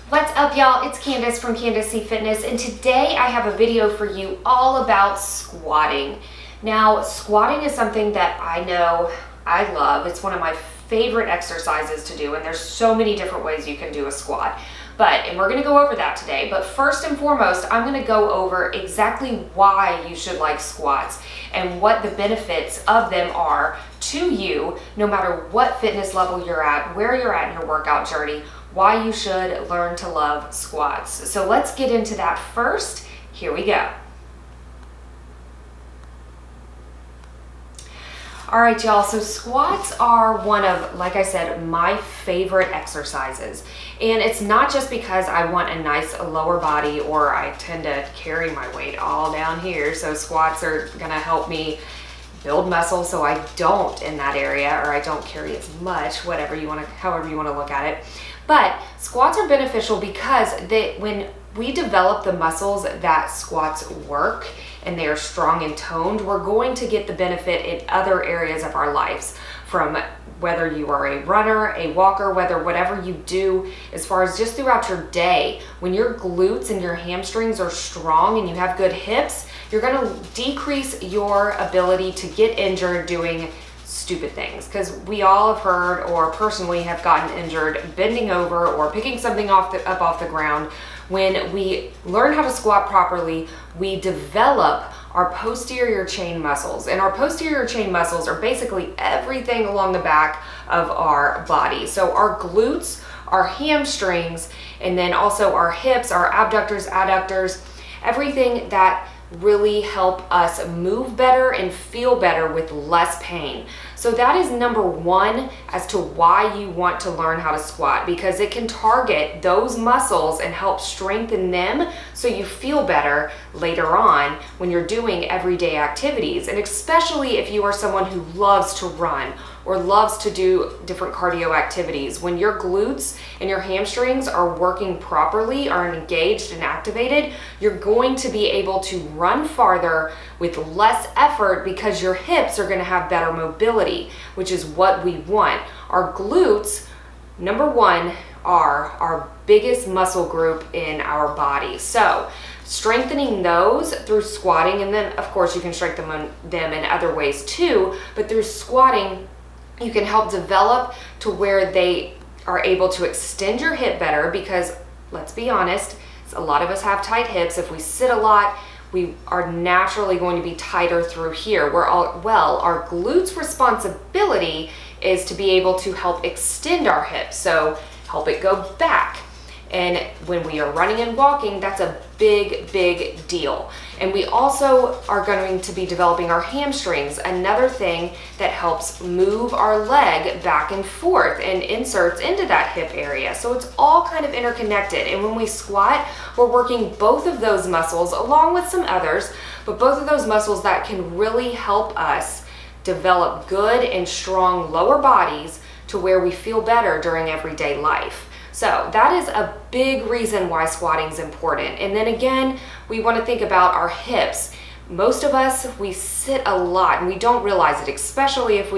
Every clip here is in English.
What's up, y'all? It's Candace from Candace C Fitness, and today I have a video for you all about squatting. Now, squatting is something that I know I love. It's one of my favorite exercises to do, and there's so many different ways you can do a squat. And we're gonna go over that today. But first and foremost, I'm gonna go over exactly why you should like squats and what the benefits of them are to you, no matter what fitness level you're at, where you're at in your workout journey, why you should learn to love squats. So let's get into that first. Here we go. All right, y'all, so squats are one of, like I said, my favorite exercises. And it's not just because I want a nice lower body or I tend to carry my weight all down here. So squats are gonna help me build muscle so I don't in that area, or I don't carry as much, however you wanna look at it. But squats are beneficial because when we develop the muscles that squats work and they are strong and toned, we're going to get the benefit in other areas of our lives, from whether you are a runner, a walker, whatever you do as far as just throughout your day. When your glutes and your hamstrings are strong and you have good hips, you're gonna decrease your ability to get injured doing stupid things, because we all have heard or personally have gotten injured bending over or picking something up off the ground. When we learn how to squat properly, we develop our posterior chain muscles, and our posterior chain muscles are basically everything along the back of our body. So our glutes, our hamstrings, and then also our hips, our abductors, adductors, everything that really help us move better and feel better with less pain. So that is number one as to why you want to learn how to squat, because it can target those muscles and help strengthen them so you feel better later on when you're doing everyday activities. And especially if you are someone who loves to run or loves to do different cardio activities, when your glutes and your hamstrings are working properly, are engaged and activated, you're going to be able to run farther with less effort because your hips are going to have better mobility, which is what we want. Our glutes, number one, are our biggest muscle group in our body. So strengthening those through squatting, and then of course you can strengthen them in other ways too, but through squatting, you can help develop to where they are able to extend your hip better, because let's be honest, a lot of us have tight hips. If we sit a lot, we are naturally going to be tighter through here. Our glutes responsibility is to be able to help extend our hips, so help it go back. And when we are running and walking, that's a big, big deal. And we also are going to be developing our hamstrings, another thing that helps move our leg back and forth and inserts into that hip area. So it's all kind of interconnected. And when we squat, we're working both of those muscles along with some others, but both of those muscles that can really help us develop good and strong lower bodies to where we feel better during everyday life. So that is a big reason why squatting is important. And then again, we want to think about our hips. Most of us, we sit a lot and we don't realize it, especially if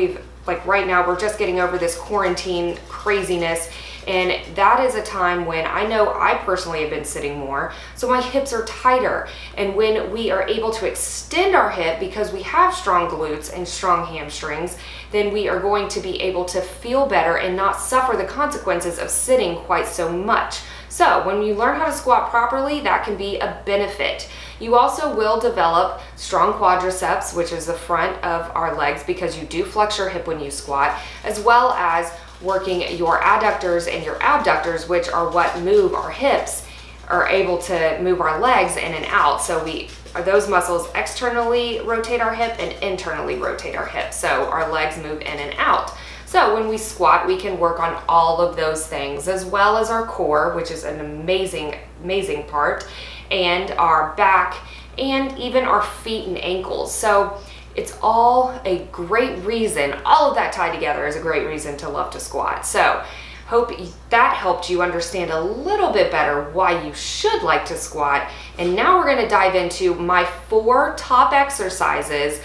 like right now, we're just getting over this quarantine craziness. And that is a time when I know I personally have been sitting more, so my hips are tighter. And when we are able to extend our hip because we have strong glutes and strong hamstrings, then we are going to be able to feel better and not suffer the consequences of sitting quite so much. So when you learn how to squat properly, that can be a benefit. You also will develop strong quadriceps, which is the front of our legs, because you do flex your hip when you squat, as well as working your adductors and your abductors, which are what move our hips, are able to move our legs in and out. So those muscles externally rotate our hip and internally rotate our hip. So our legs move in and out. So when we squat, we can work on all of those things, as well as our core, which is an amazing, amazing part, and our back, and even our feet and ankles. So it's all a great reason, all of that tied together is a great reason to love to squat. So hope that helped you understand a little bit better why you should like to squat. And now we're going to dive into my 4 top exercises,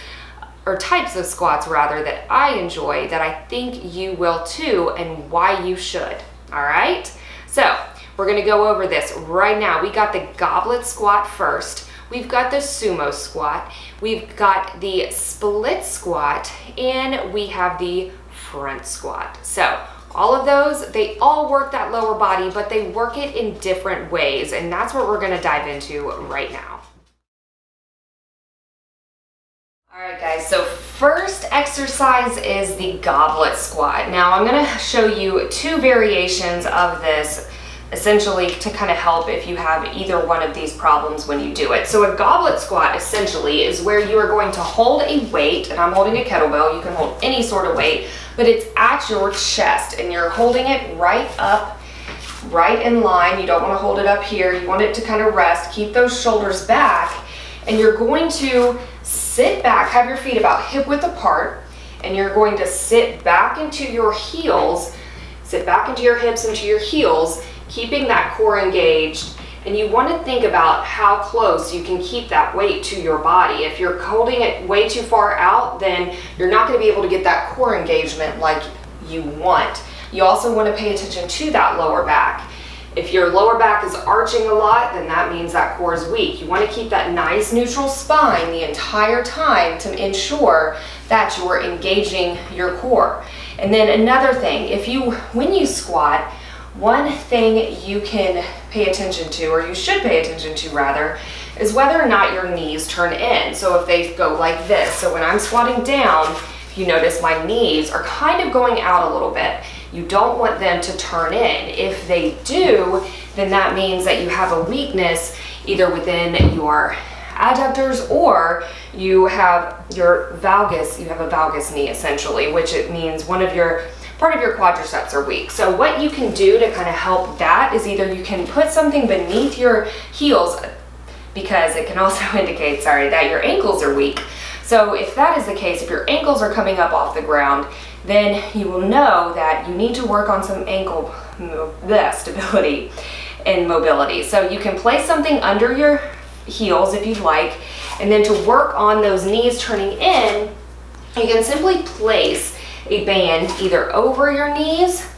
or types of squats rather, that I enjoy, that I think you will too, and why you should. All right? So We're gonna go over this right now. We got the goblet squat first. We've got the sumo squat. We've got the split squat, and we have the front squat. So all of those, they all work that lower body, but they work it in different ways, and that's what we're gonna dive into right now. All right, guys, so first exercise is the goblet squat. Now I'm gonna show you two variations of this, essentially to kind of help if you have either one of these problems when you do it. So a goblet squat essentially is where you are going to hold a weight, and I'm holding a kettlebell, you can hold any sort of weight, but it's at your chest and you're holding it right up, right in line. You don't want to hold it up here. You want it to kind of rest, keep those shoulders back, and you're going to sit back, have your feet about hip width apart, and you're going to sit back into your heels, sit back into your hips, into your heels, keeping that core engaged. And you want to think about how close you can keep that weight to your body. If you're holding it way too far out, then you're not going to be able to get that core engagement like you want. You also want to pay attention to that lower back. If your lower back is arching a lot, then that means that core is weak. You want to keep that nice neutral spine the entire time to ensure that you're engaging your core. And then another thing, when you squat, one thing you can pay attention to, or you should pay attention to rather, is whether or not your knees turn in. So if they go like this, so when I'm squatting down, if you notice my knees are kind of going out a little bit. You don't want them to turn in. If they do, then that means that you have a weakness either within your adductors, or you have your valgus, you have a valgus knee essentially, which it means part of your quadriceps are weak. So what you can do to kind of help that is either you can put something beneath your heels, because it can also indicate, that your ankles are weak. So if that is the case, if your ankles are coming up off the ground, then you will know that you need to work on some ankle stability and mobility. So you can place something under your heels if you'd like, and then to work on those knees turning in, you can simply place a band either over your knees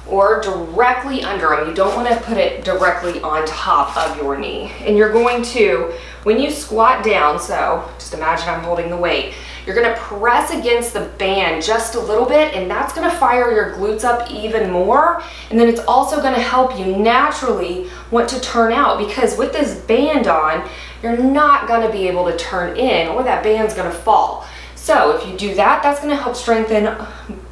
or directly under them. You don't want to put it directly on top of your knee. And you're going to, when you squat down, so just imagine I'm holding the weight, you're going to press against the band just a little bit, and that's going to fire your glutes up even more. And then it's also going to help you naturally want to turn out, because with this band on, you're not going to be able to turn in, or that band's going to fall. So if you do that, that's going to help strengthen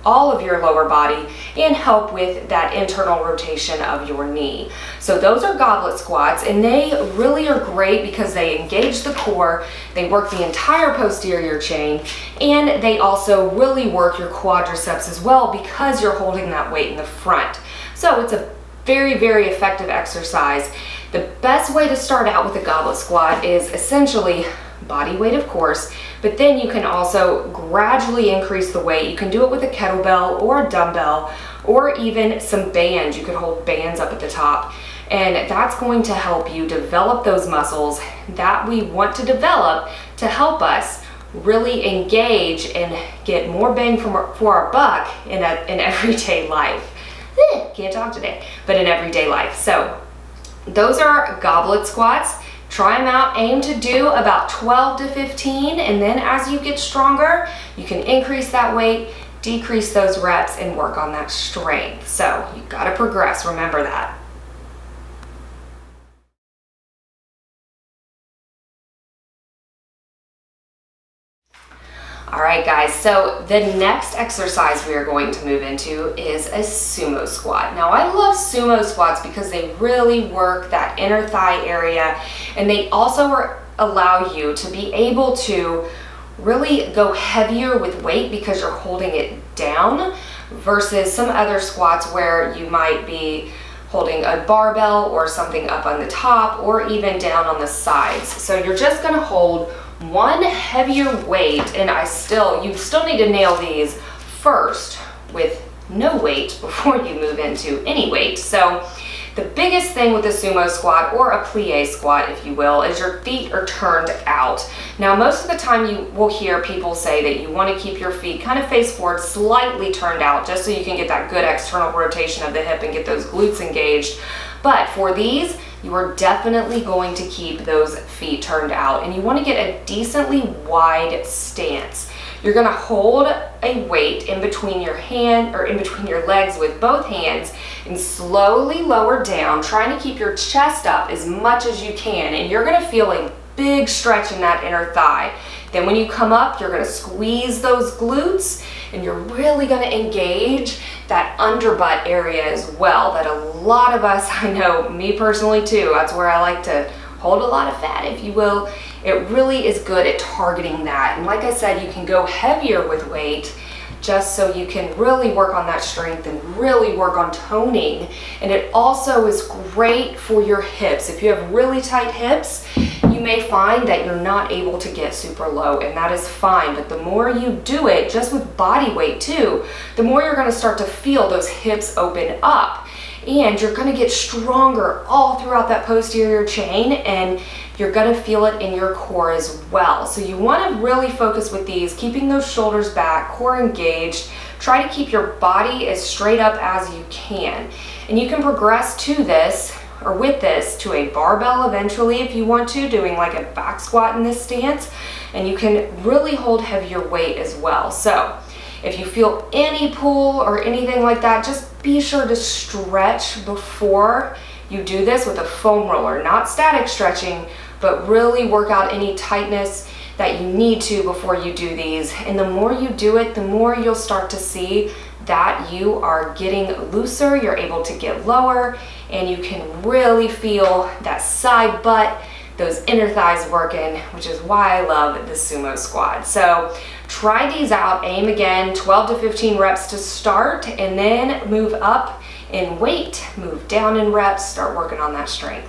all of your lower body and help with that internal rotation of your knee. So those are goblet squats, and they really are great because they engage the core, they work the entire posterior chain, and they also really work your quadriceps as well because you're holding that weight in the front. So it's a very, very effective exercise. The best way to start out with a goblet squat is essentially body weight, of course, but then you can also gradually increase the weight. You can do it with a kettlebell or a dumbbell, or even some bands. You could hold bands up at the top, and that's going to help you develop those muscles that we want to develop to help us really engage and get more bang for our buck in everyday life. Can't talk today, but in everyday life. So those are goblet squats. Try them out. Aim to do about 12 to 15, and then as you get stronger, you can increase that weight, decrease those reps, and work on that strength. So you gotta progress, remember that. All right, guys, so the next exercise we are going to move into is a sumo squat. Now, I love sumo squats because they really work that inner thigh area, and they also allow you to be able to really go heavier with weight because you're holding it down, versus some other squats where you might be holding a barbell or something up on the top or even down on the sides. So you're just gonna hold one heavier weight, and you still need to nail these first with no weight before you move into any weight. So the biggest thing with a sumo squat, or a plie squat if you will, is your feet are turned out. Now most of the time you will hear people say that you want to keep your feet kind of face forward, slightly turned out, just so you can get that good external rotation of the hip and get those glutes engaged. But for these, you are definitely going to keep those feet turned out, and you want to get a decently wide stance. You're going to hold a weight in between your hand or in between your legs with both hands and slowly lower down, trying to keep your chest up as much as you can, and you're going to feel a big stretch in that inner thigh. Then when you come up, you're going to squeeze those glutes, and you're really going to engage that underbutt area as well, that a lot of us, I know me personally too, that's where I like to hold a lot of fat, if you will. It really is good at targeting that. And like I said, you can go heavier with weight just so you can really work on that strength and really work on toning. And it also is great for your hips. If you have really tight hips, you may find that you're not able to get super low, and that is fine. But the more you do it, just with body weight too, the more you're going to start to feel those hips open up. And you're going to get stronger all throughout that posterior chain, and you're going to feel it in your core as well. So you want to really focus with these, keeping those shoulders back, core engaged. Try to keep your body as straight up as you can. And you can progress to this, or with this, to a barbell eventually if you want to, doing like a back squat in this stance. And you can really hold heavier weight as well. So if you feel any pull or anything like that, just be sure to stretch before you do this with a foam roller, not static stretching, but really work out any tightness that you need to before you do these. And the more you do it, the more you'll start to see that you are getting looser, you're able to get lower, and you can really feel that side butt, those inner thighs working, which is why I love the Sumo Squat. So try these out. Aim again, 12 to 15 reps to start, and then move up in weight, move down in reps, start working on that strength.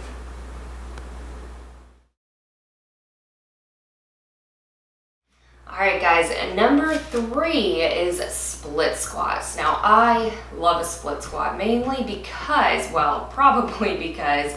All right, guys, number 3 is split squats. Now, I love a split squat mainly because, well, probably because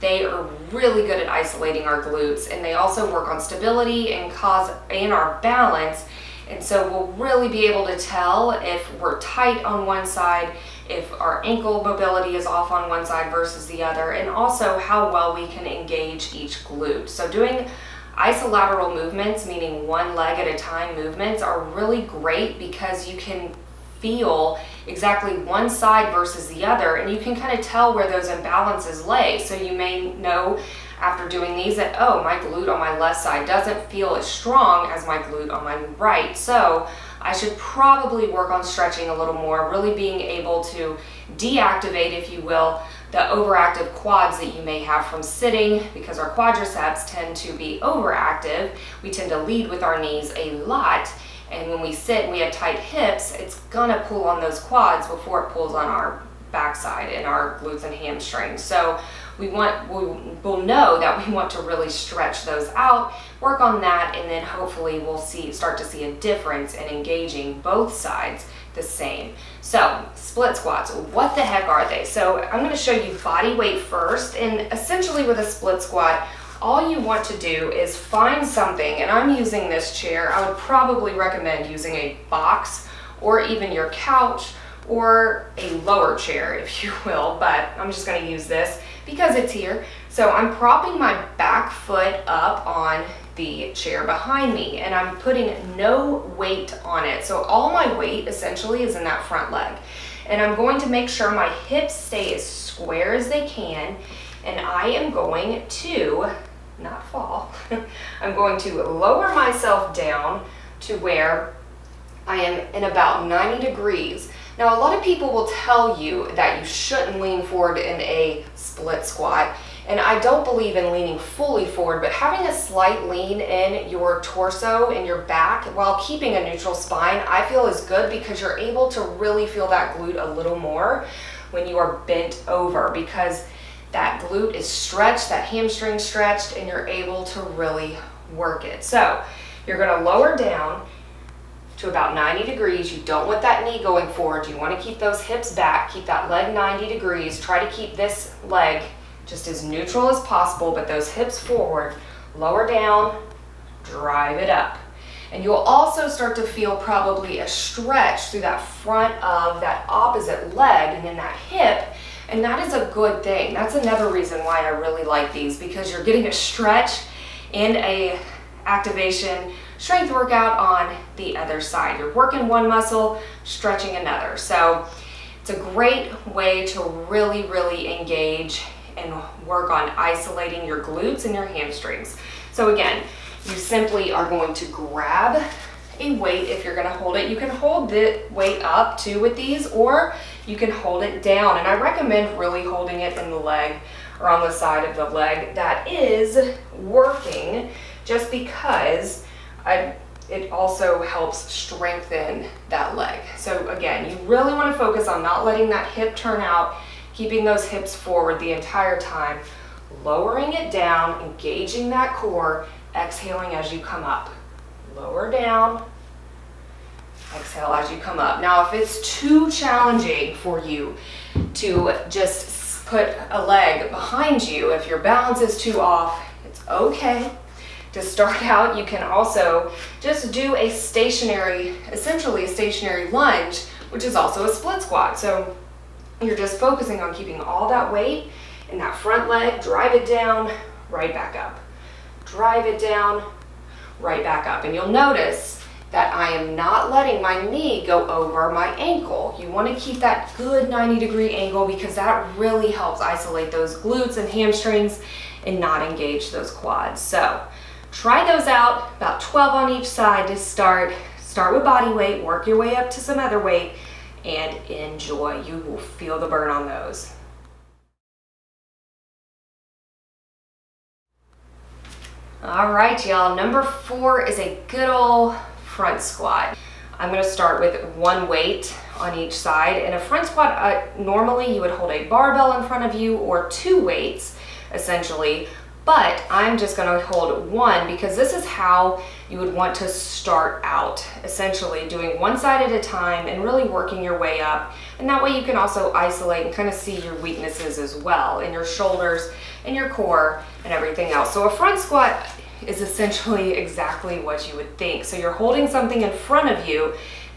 they are really good at isolating our glutes, and they also work on stability and our balance. And so we'll really be able to tell if we're tight on one side, if our ankle mobility is off on one side versus the other, and also how well we can engage each glute. So doing isolateral movements, meaning one leg at a time movements, are really great because you can feel exactly one side versus the other, and you can kind of tell where those imbalances lay. So you may know after doing these that, oh, my glute on my left side doesn't feel as strong as my glute on my right, so I should probably work on stretching a little more, really being able to deactivate, if you will, the overactive quads that you may have from sitting, because our quadriceps tend to be overactive. We tend to lead with our knees a lot, and when we sit and we have tight hips, it's gonna pull on those quads before it pulls on our backside and our glutes and hamstrings. So we'll know that we want to really stretch those out, work on that, and then hopefully we'll start to see a difference in engaging both sides the same. So split squats, what the heck are they? So I'm going to show you body weight first, and essentially with a split squat, all you want to do is find something, and I'm using this chair. I would probably recommend using a box or even your couch or a lower chair, if you will, but I'm just going to use this because it's here. So I'm propping my back foot up on the chair behind me, and I'm putting no weight on it. So all my weight essentially is in that front leg, and I'm going to make sure my hips stay as square as they can, and I am going to not fall. I'm going to lower myself down to where I am in about 90 degrees. Now, a lot of people will tell you that you shouldn't lean forward in a split squat, and I don't believe in leaning fully forward, but having a slight lean in your torso and your back while keeping a neutral spine, I feel is good, because you're able to really feel that glute a little more when you are bent over, because that glute is stretched, that hamstring stretched, and you're able to really work it. So you're going to lower down to about 90 degrees. You don't want that knee going forward. You want to keep those hips back, keep that leg 90 degrees. Try to keep this leg just as neutral as possible, but those hips forward, lower down, drive it up. And you'll also start to feel probably a stretch through that front of that opposite leg and then that hip, And that is a good thing. That's another reason why I really like these, because you're getting a stretch and a activation strength workout on the other side. You're working one muscle, stretching another. So it's a great way to really engage and work on isolating your glutes and your hamstrings. So again, you simply are going to grab a weight. If you're going to hold it, you can hold the weight up too with these, or you can hold it down. And I recommend really holding it in the leg or on the side of the leg that is working, just because it also helps strengthen that leg. So again, you really want to focus on not letting that hip turn out, keeping those hips forward the entire time, lowering it down, engaging that core, exhaling as you come up. Lower down, exhale as you come up. Now, if it's too challenging for you to just put a leg behind you, if your balance is too off, it's okay. To start out, you can also just do a stationary, essentially a stationary lunge, which is also a split squat. So you're just focusing on keeping all that weight in that front leg, drive it down, right back up. Drive it down, right back up. And you'll notice that I am not letting my knee go over my ankle. You want to keep that good 90-degree angle, because that really helps isolate those glutes and hamstrings and not engage those quads. So try those out, about 12 on each side to start. Start with body weight, work your way up to some other weight, and enjoy. You will feel the burn on those. All right, y'all, number 4 is a good old front squat. I'm gonna start with one weight on each side. In a front squat, normally you would hold a barbell in front of you or 2 weights, essentially, but I'm just gonna hold one, because this is how you would want to start out, essentially doing one side at a time and really working your way up. And that way you can also isolate and kind of see your weaknesses as well in your shoulders and your core and everything else. So a front squat is essentially exactly what you would think. So you're holding something in front of you,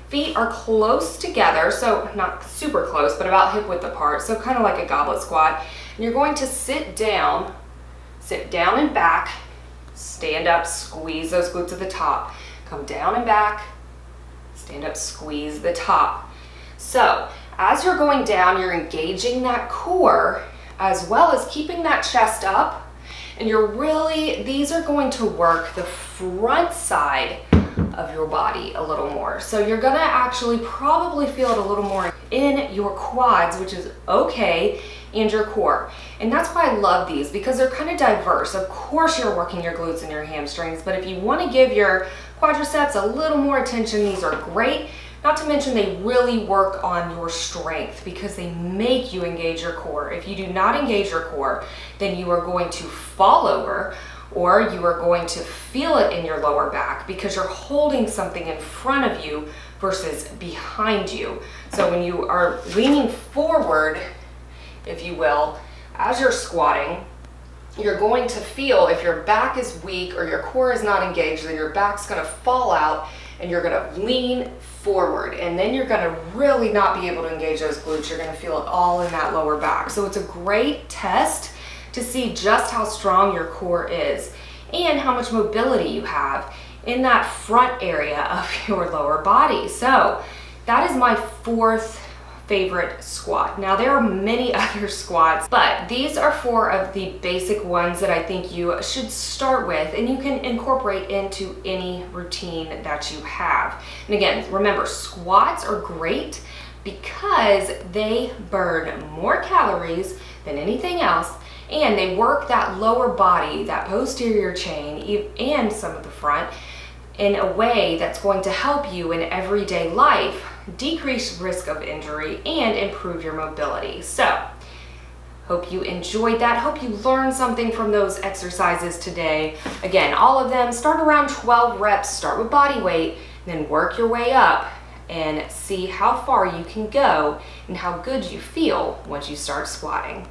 feet are close together, so not super close, but about hip width apart, so kind of like a goblet squat. And you're going to sit down and back, stand up, squeeze those glutes at the top, come down and back, stand up, squeeze the top. So as you're going down, you're engaging that core as well as keeping that chest up, and these are going to work the front side of your body a little more. So you're gonna actually probably feel it a little more in your quads, which is okay, and your core. And that's why I love these, because they're kind of diverse. Of course you're working your glutes and your hamstrings, but if you want to give your quadriceps a little more attention, these are great. Not to mention they really work on your strength, because they make you engage your core. If you do not engage your core, then you are going to fall over, or you are going to feel it in your lower back, because you're holding something in front of you versus behind you. So when you are leaning forward, if you will, as you're squatting, you're going to feel, if your back is weak or your core is not engaged, then your back's gonna fall out and you're gonna lean forward, and then you're gonna really not be able to engage those glutes. You're gonna feel it all in that lower back. So it's a great test to see just how strong your core is and how much mobility you have in that front area of your lower body. So that is my 4th favorite squat. Now there are many other squats, but these are 4 of the basic ones that I think you should start with, and you can incorporate into any routine that you have. And again, remember, squats are great because they burn more calories than anything else, and they work that lower body, that posterior chain, and some of the front, in a way that's going to help you in everyday life, decrease risk of injury, and improve your mobility. So, hope you enjoyed that. Hope you learned something from those exercises today. Again, all of them start around 12 reps, start with body weight, then work your way up and see how far you can go and how good you feel once you start squatting.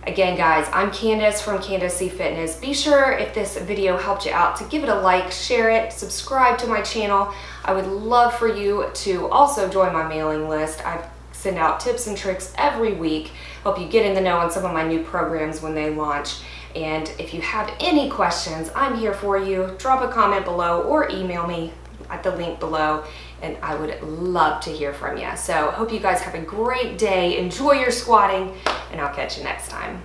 Again, guys, I'm Candace from Candace C Fitness. Be sure, if this video helped you out, to give it a like, share it, subscribe to my channel. I would love for you to also join my mailing list. I've send out tips and tricks every week, help you get in the know on some of my new programs when they launch. And if you have any questions, I'm here for you. Drop a comment below or email me at the link below, and I would love to hear from you. So hope you guys have a great day. Enjoy your squatting, and I'll catch you next time.